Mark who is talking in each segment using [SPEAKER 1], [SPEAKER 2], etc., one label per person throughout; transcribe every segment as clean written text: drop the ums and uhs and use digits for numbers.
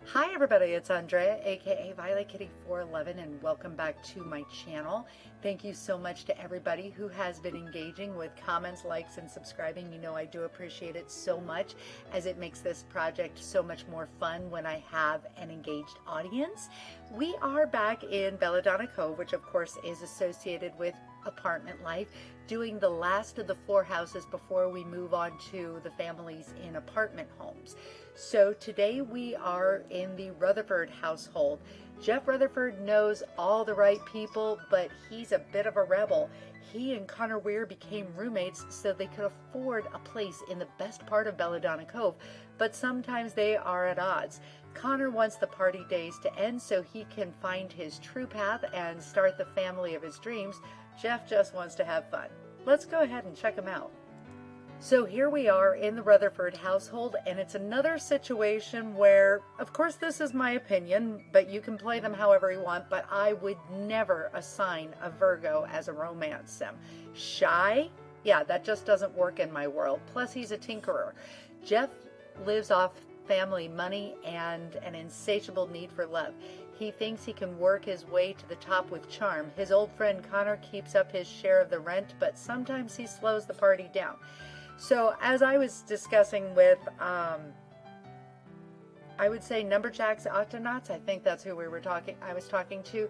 [SPEAKER 1] Hi everybody, it's Andrea, aka Violet Kitty 411, and welcome back to my channel. Thank you so much to everybody who has been engaging with comments, likes, and subscribing. You know I do appreciate it so much, as it makes this project so much more fun when I have an engaged audience. We are back in Belladonna Cove, which of course is associated with apartment life, doing the last of the 4 houses before we move on to the families in apartment homes. So today we are in the Rutherford household. Geoff Rutherford knows all the right people, but he's a bit of a rebel. He and Connor Weir became roommates so they could afford a place in the best part of Belladonna Cove, but sometimes they are at odds. Connor wants the party days to end so he can find his true path and start the family of his dreams. Geoff just wants to have fun. Let's go ahead and check him out. So here we are in the Rutherford household, and it's another situation where, of course this is my opinion, but you can play them however you want, but I would never assign a Virgo as a romance sim. Shy? Yeah, that just doesn't work in my world. Plus he's a tinkerer. Geoff lives off family money and an insatiable need for love. He thinks he can work his way to the top with charm. His old friend Connor keeps up his share of the rent, but sometimes he slows the party down. So as I was discussing with, I would say Numberjacks Octonauts, I think that's who I was talking to,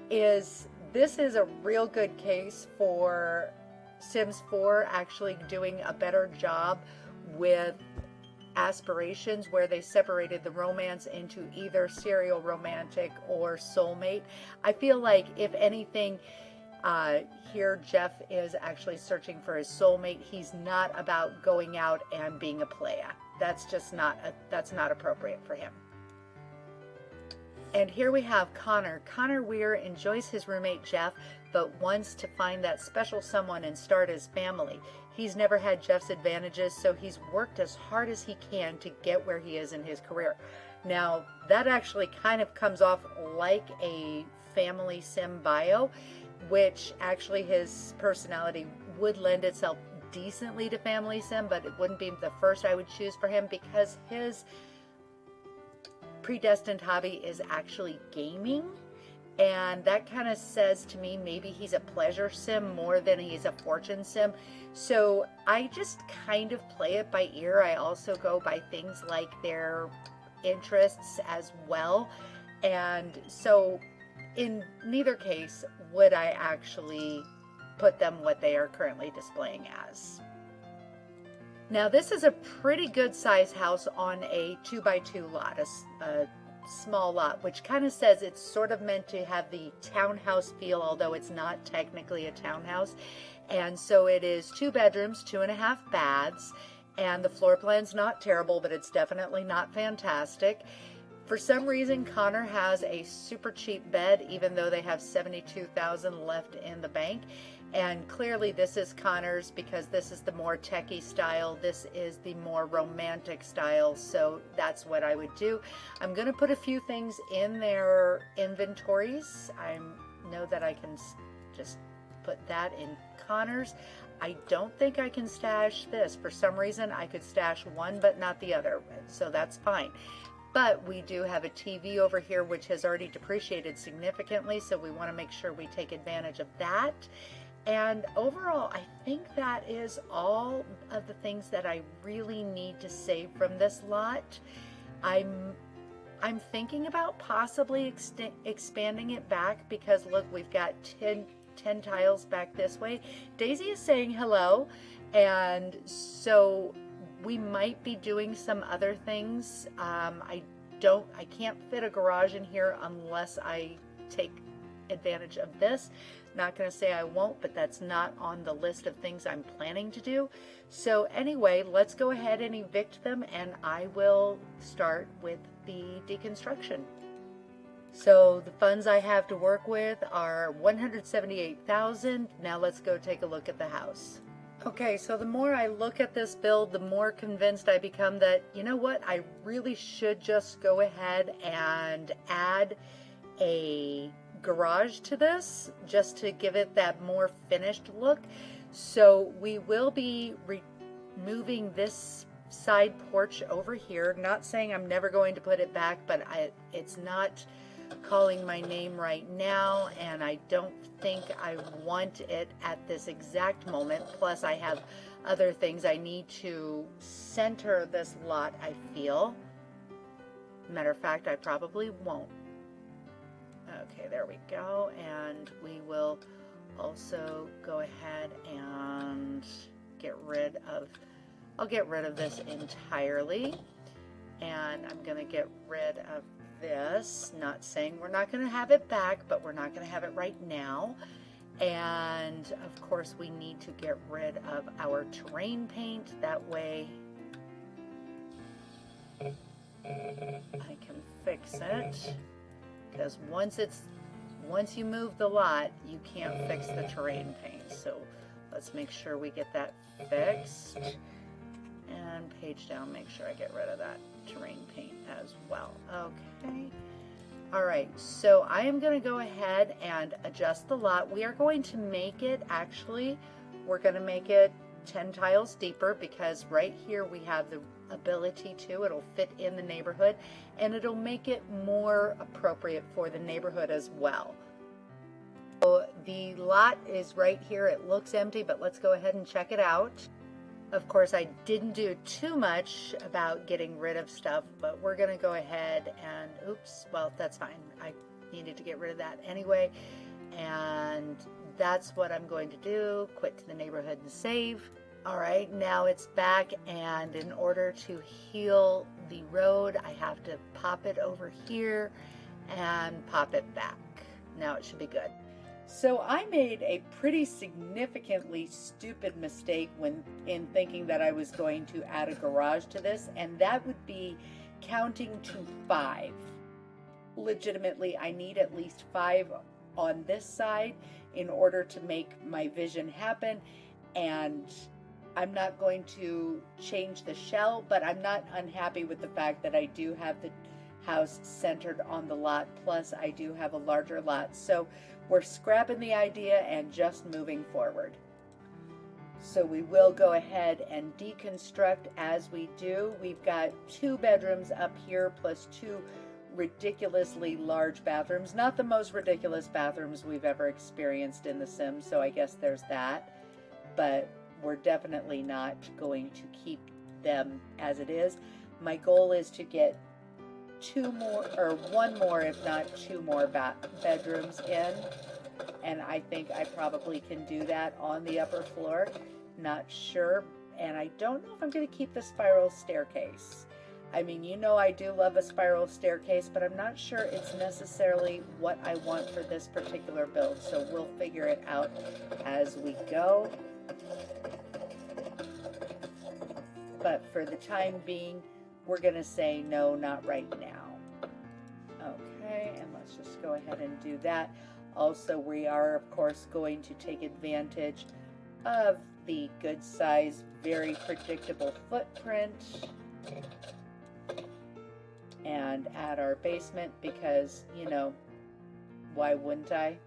[SPEAKER 1] this is a real good case for Sims 4 actually doing a better job with aspirations, where they separated the romance into either serial romantic or soulmate. I feel like if anything, here Geoff is actually searching for his soulmate. He's not about going out and being a playa. That's just that's not appropriate for him. And here we have Connor. Connor Weir enjoys his roommate Geoff, but wants to find that special someone and start his family. He's never had Geoff's advantages, so he's worked as hard as he can to get where he is in his career. Now, that actually kind of comes off like a family sim bio, which actually his personality would lend itself decently to family sim, but it wouldn't be the first I would choose for him, because his predestined hobby is actually gaming, and that kind of says to me maybe he's a pleasure sim more than he's a fortune sim. So I just kind of play it by ear. I also go by things like their interests as well, and so in neither case would I actually put them what they are currently displaying as. Now this is a pretty good size house on a 2x2 lot, a small lot, which kind of says it's sort of meant to have the townhouse feel, although it's not technically a townhouse. And so it is 2 bedrooms, 2.5 baths, and the floor plan's not terrible, but it's definitely not fantastic. For some reason, Connor has a super cheap bed, even though they have $72,000 left in the bank. And clearly this is Connor's, because this is the more techie style. This is the more romantic style. So that's what I would do. I'm going to put a few things in their inventories. I know that I can just put that in Connor's. I don't think I can stash this. For some reason, I could stash one, but not the other. So that's fine. But we do have a TV over here, which has already depreciated significantly, so we want to make sure we take advantage of that. And overall, I think that is all of the things that I really need to save from this lot. I'm thinking about possibly expanding it back, because look, we've got 10 tiles back this way. Daisy is saying hello, and so we might be doing some other things. I can't fit a garage in here unless I take advantage of this. Not going to say I won't, but that's not on the list of things I'm planning to do. So anyway, let's go ahead and evict them, and I will start with the deconstruction. So the funds I have to work with are $178,000. Now let's go take a look at the house. Okay, so the more I look at this build, the more convinced I become that, you know what, I really should just go ahead and add a garage to this, just to give it that more finished look. So we will be removing this side porch over here. Not saying I'm never going to put it back, but it's not calling my name right now, and I don't think I want it at this exact moment. Plus I have other things I need to center this lot, I feel. Matter of fact, I probably won't. Okay, there we go. And we will also go ahead and get rid of, I'll get rid of this entirely. And I'm going to get rid of this. Not saying we're not going to have it back, but we're not going to have it right now. And of course we need to get rid of our terrain paint. That way I can fix it. Because once you move the lot, you can't fix the terrain paint. So let's make sure we get that fixed. And page down, make sure I get rid of that terrain paint as well. Okay. All right, so I am going to go ahead and adjust the lot. We are going to make it, actually, we're going to make it 10 tiles deeper, because right here we have the ability to, it'll fit in the neighborhood, and it'll make it more appropriate for the neighborhood as well. So the lot is right here. It looks empty, but let's go ahead and check it out. Of course, I didn't do too much about getting rid of stuff, but we're going to go ahead and, oops, well, that's fine. I needed to get rid of that anyway. And that's what I'm going to do. Quit to the neighborhood and save. All right, now it's back, and in order to heal the road, I have to pop it over here and pop it back. Now it should be good. So I made a pretty significantly stupid mistake in thinking that I was going to add a garage to this, and that would be counting to 5. Legitimately, I need at least 5 on this side in order to make my vision happen, and I'm not going to change the shell, but I'm not unhappy with the fact that I do have the house centered on the lot, plus I do have a larger lot. So we're scrapping the idea and just moving forward. So we will go ahead and deconstruct as we do. We've got 2 bedrooms up here plus 2 ridiculously large bathrooms. Not the most ridiculous bathrooms we've ever experienced in The Sims, so I guess there's that. But we're definitely not going to keep them as it is. My goal is to get 2 more, or 1 more, if not 2 more bedrooms in, and I think I probably can do that on the upper floor. Not sure, and I don't know if I'm going to keep the spiral staircase. I mean, you know, I do love a spiral staircase, but I'm not sure it's necessarily what I want for this particular build, so we'll figure it out as we go. But for the time being, we're going to say no, not right now. Okay, and let's just go ahead and do that. Also, we are, of course, going to take advantage of the good size, very predictable footprint and add our basement because, you know, why wouldn't I?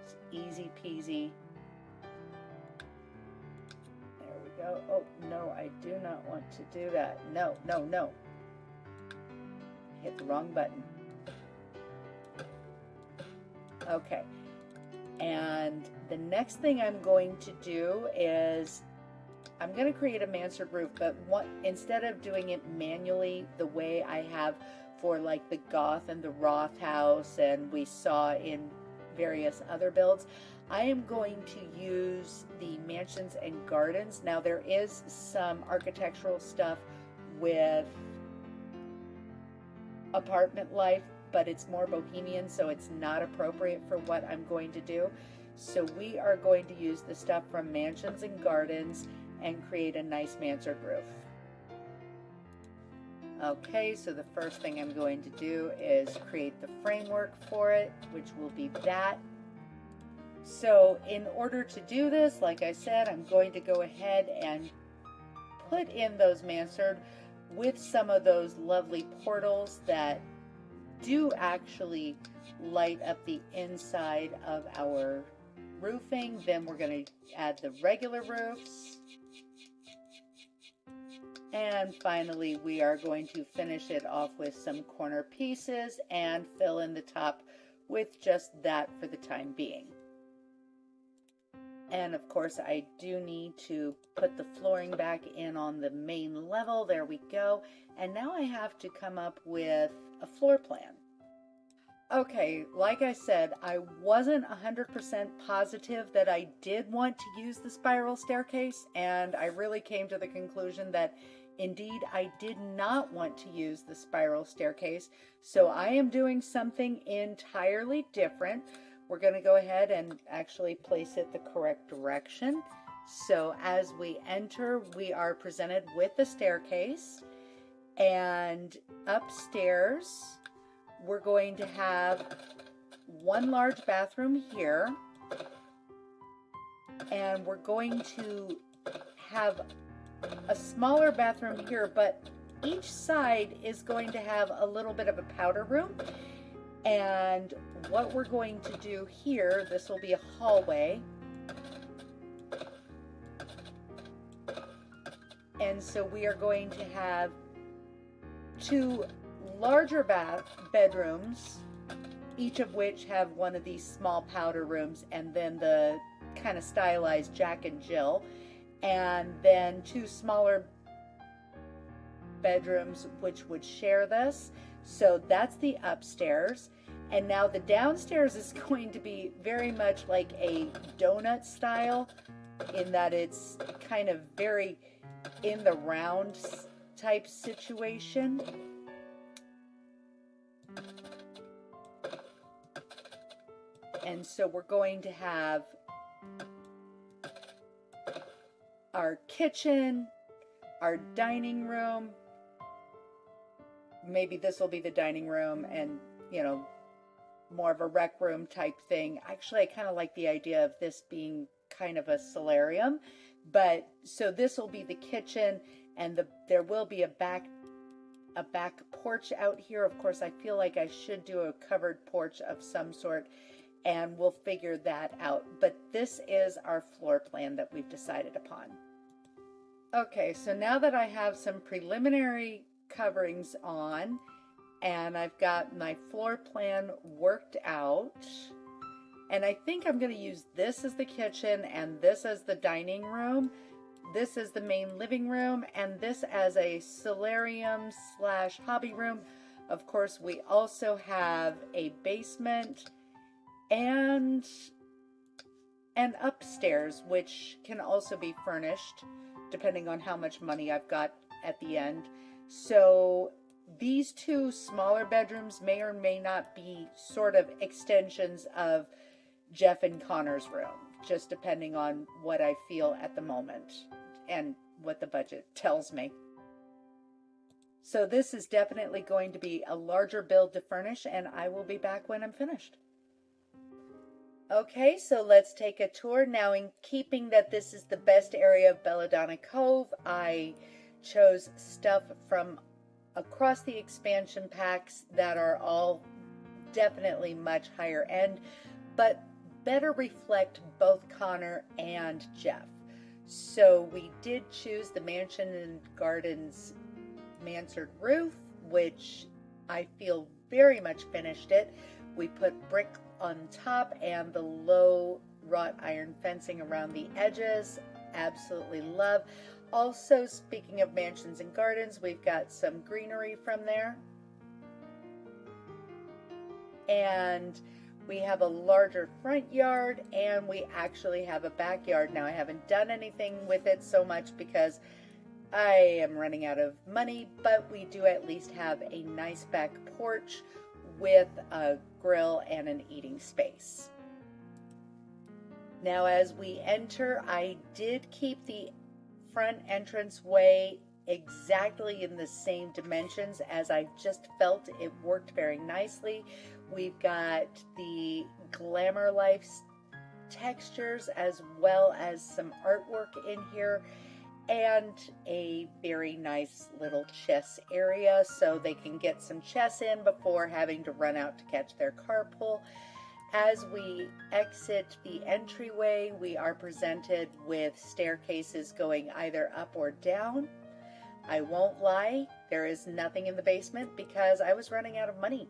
[SPEAKER 1] It's easy peasy. Go. Oh, no, I do not want to do that. No, no, no. Hit the wrong button. Okay. And the next thing I'm going to do is I'm going to create a mansard roof, but instead of doing it manually the way I have for like the Goth and the Roth house and we saw in various other builds, I am going to use the mansions and gardens. Now there is some architectural stuff with apartment life, but it's more bohemian, so it's not appropriate for what I'm going to do. So we are going to use the stuff from mansions and gardens and create a nice mansard roof. Okay, so the first thing I'm going to do is create the framework for it, which will be that. So in order to do this, like I said, I'm going to go ahead and put in those mansard with some of those lovely portals that do actually light up the inside of our roofing, then we're going to add the regular roofs. And finally, we are going to finish it off with some corner pieces and fill in the top with just that for the time being. And of course, I do need to put the flooring back in on the main level. There we go. And now I have to come up with a floor plan. Okay, like I said, I wasn't 100% positive that I did want to use the spiral staircase, and I really came to the conclusion that indeed I did not want to use the spiral staircase. So I am doing something entirely different. We're going to go ahead and actually place it the correct direction. So as we enter, we are presented with the staircase, and upstairs we're going to have one large bathroom here, and we're going to have a smaller bathroom here, but each side is going to have a little bit of a powder room. And what we're going to do here, this will be a hallway. And so we are going to have two larger bedrooms, each of which have one of these small powder rooms, and then the kind of stylized Jack and Jill, and then two smaller bedrooms which would share this. So that's the upstairs. And now the downstairs is going to be very much like a donut style, in that it's kind of very in the round type situation. And so we're going to have our kitchen, our dining room. Maybe this will be the dining room, and, you know, more of a rec room type thing. Actually, I kind of like the idea of this being kind of a solarium. But so this will be the kitchen, and there will be a back porch out here. Of course, I feel like I should do a covered porch of some sort, and we'll figure that out. But this is our floor plan that we've decided upon. Okay, so now that I have some preliminary coverings on, and I've got my floor plan worked out, and I think I'm going to use this as the kitchen, and this as the dining room, this as the main living room, and this as a solarium / hobby room. Of course, we also have a basement and an upstairs, which can also be furnished depending on how much money I've got at the end. So these two smaller bedrooms may or may not be sort of extensions of Geoff and Connor's room, just depending on what I feel at the moment and what the budget tells me. So this is definitely going to be a larger build to furnish, and I will be back when I'm finished. Okay, so let's take a tour. Now, in keeping that this is the best area of Belladonna Cove, I chose stuff from across the expansion packs that are all definitely much higher end, but better reflect both Connor and Geoff. So we did choose the Mansion and Gardens mansard roof, which I feel very much finished it. We put brick on top and the low wrought iron fencing around the edges. Absolutely love. Also, speaking of mansions and gardens, we've got some greenery from there. And we have a larger front yard, and we actually have a backyard. Now, I haven't done anything with it so much because I am running out of money, but we do at least have a nice back porch with a grill and an eating space. Now, as we enter, I did keep the front entrance way exactly in the same dimensions, as I just felt it worked very nicely. We've got the Glamour Life textures as well as some artwork in here, and a very nice little chess area so they can get some chess in before having to run out to catch their carpool. As we exit the entryway, we are presented with staircases going either up or down. I won't lie, there is nothing in the basement because I was running out of money.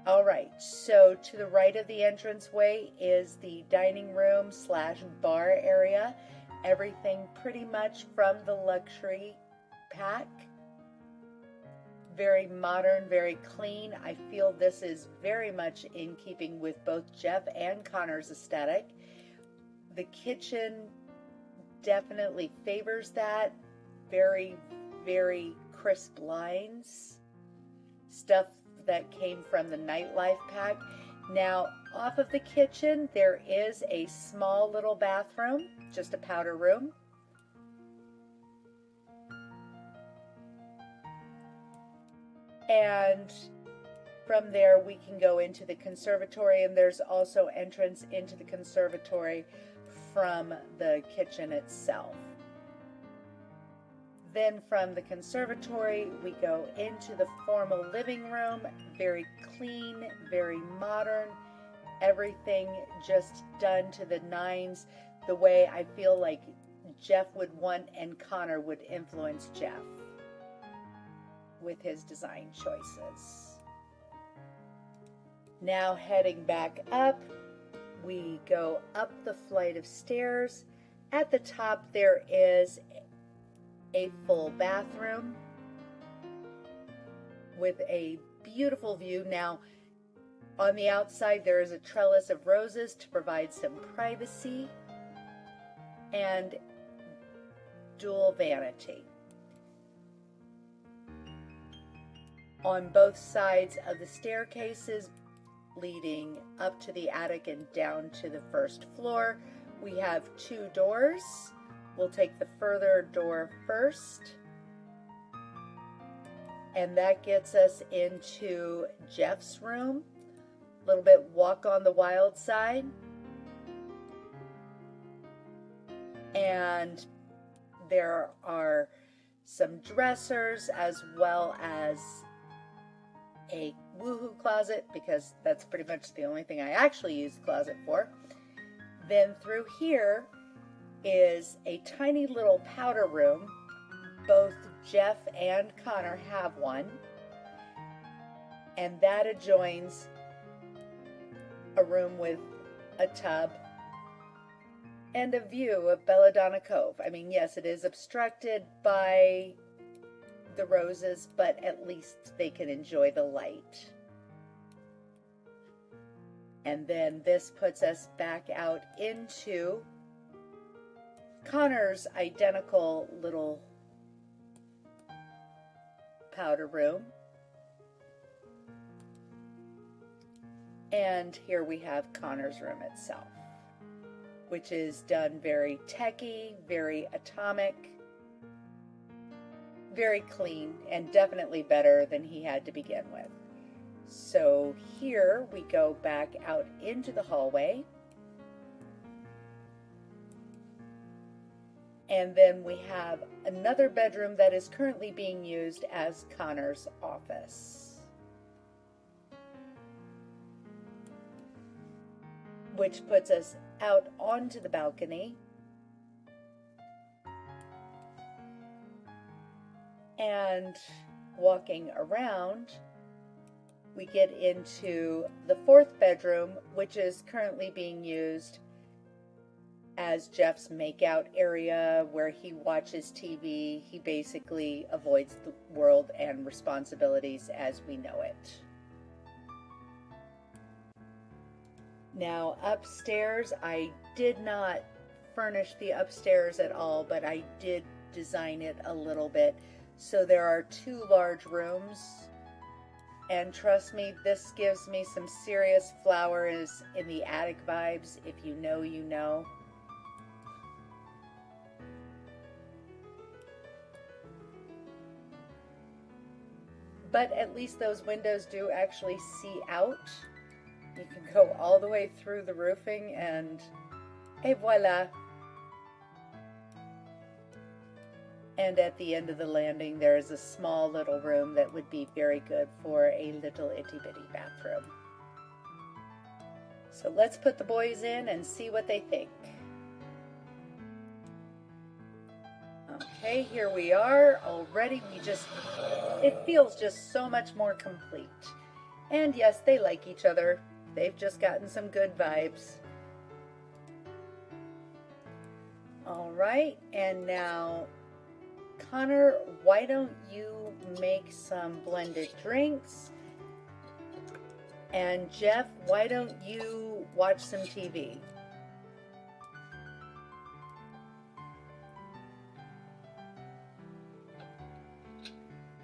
[SPEAKER 1] All right, so to the right of the entranceway is the dining room / bar area. Everything pretty much from the luxury pack. Very modern, very clean. I feel this is very much in keeping with both Geoff and Connor's aesthetic. The kitchen definitely favors that. Very, very crisp lines. Stuff that came from the nightlife pack. Now, off of the kitchen, there is a small little bathroom, just a powder room. And from there we can go into the conservatory, and there's also entrance into the conservatory from the kitchen itself. Then from the conservatory we go into the formal living room, very clean, very modern, everything just done to the nines, the way I feel like Geoff would want and Connor would influence Geoff with his design choices. Now heading back up, we go up the flight of stairs. At the top there is a full bathroom with a beautiful view. Now on the outside there is a trellis of roses to provide some privacy and dual vanity. On both sides of the staircases leading up to the attic and down to the first floor, we have 2 doors. We'll take the further door first, and that gets us into Geoff's room. A little bit walk on the wild side, and there are some dressers as well as a woohoo closet, because that's pretty much the only thing I actually use the closet for. Then through here is a tiny little powder room. Both Geoff and Connor have one, and that adjoins a room with a tub and a view of Belladonna Cove. I mean, yes, it is obstructed by the roses, but at least they can enjoy the light. And then this puts us back out into Connor's identical little powder room. And here we have Connor's room itself, which is done very techy, very atomic, very clean, and definitely better than he had to begin with. So here we go back out into the hallway, and then we have another bedroom that is currently being used as Connor's office, which puts us out onto the balcony. And walking around, we get into the 4th bedroom, which is currently being used as Geoff's makeout area where he watches TV. He basically avoids the world and responsibilities as we know it. Now upstairs, I did not furnish the upstairs at all, but I did design it a little bit. So there are 2 large rooms, and trust me, this gives me some serious flowers in the attic vibes. If you know, you know. But at least those windows do actually see out. You can go all the way through the roofing, and et voila. And at the end of the landing, there is a small little room that would be very good for a little itty bitty bathroom. So let's put the boys in and see what they think. Okay, here we are. Already it feels just so much more complete. And yes, they like each other. They've just gotten some good vibes. All right, and now, Connor, why don't you make some blended drinks? And Geoff, why don't you watch some TV?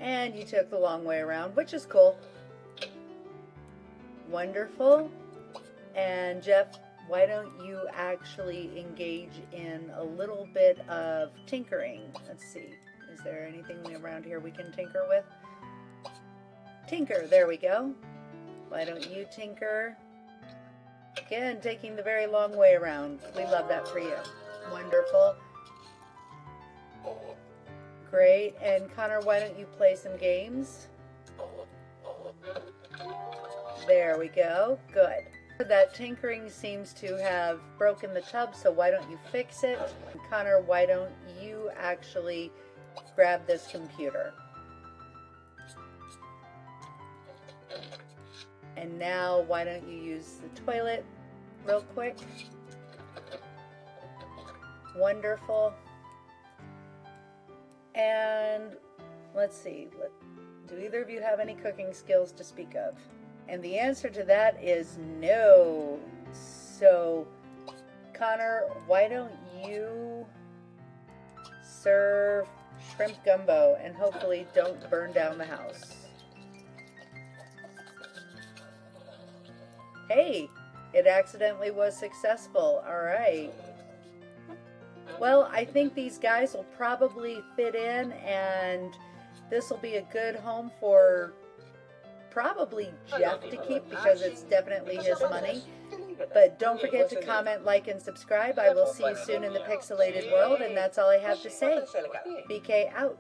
[SPEAKER 1] And you took the long way around, which is cool. Wonderful. And Geoff, why don't you actually engage in a little bit of tinkering? Let's see. Is there anything around here we can tinker with? Tinker, there we go. Why don't you tinker? Again, taking the very long way around. We love that for you. Wonderful. Great. And Connor, why don't you play some games? There we go. Good. That tinkering seems to have broken the tub, so why don't you fix it? And Connor, why don't you actually grab this computer? And now, why don't you use the toilet real quick? Wonderful. And let's see, do either of you have any cooking skills to speak of? And the answer to that is no. So, Connor, why don't you serve shrimp gumbo and hopefully don't burn down the house? Hey, it accidentally was successful. All right. Well, I think these guys will probably fit in, and this will be a good home for probably Geoff to keep because it's definitely his money. But don't forget to comment, like, and subscribe. I will see you soon in the pixelated world, and that's all I have to say. BK out.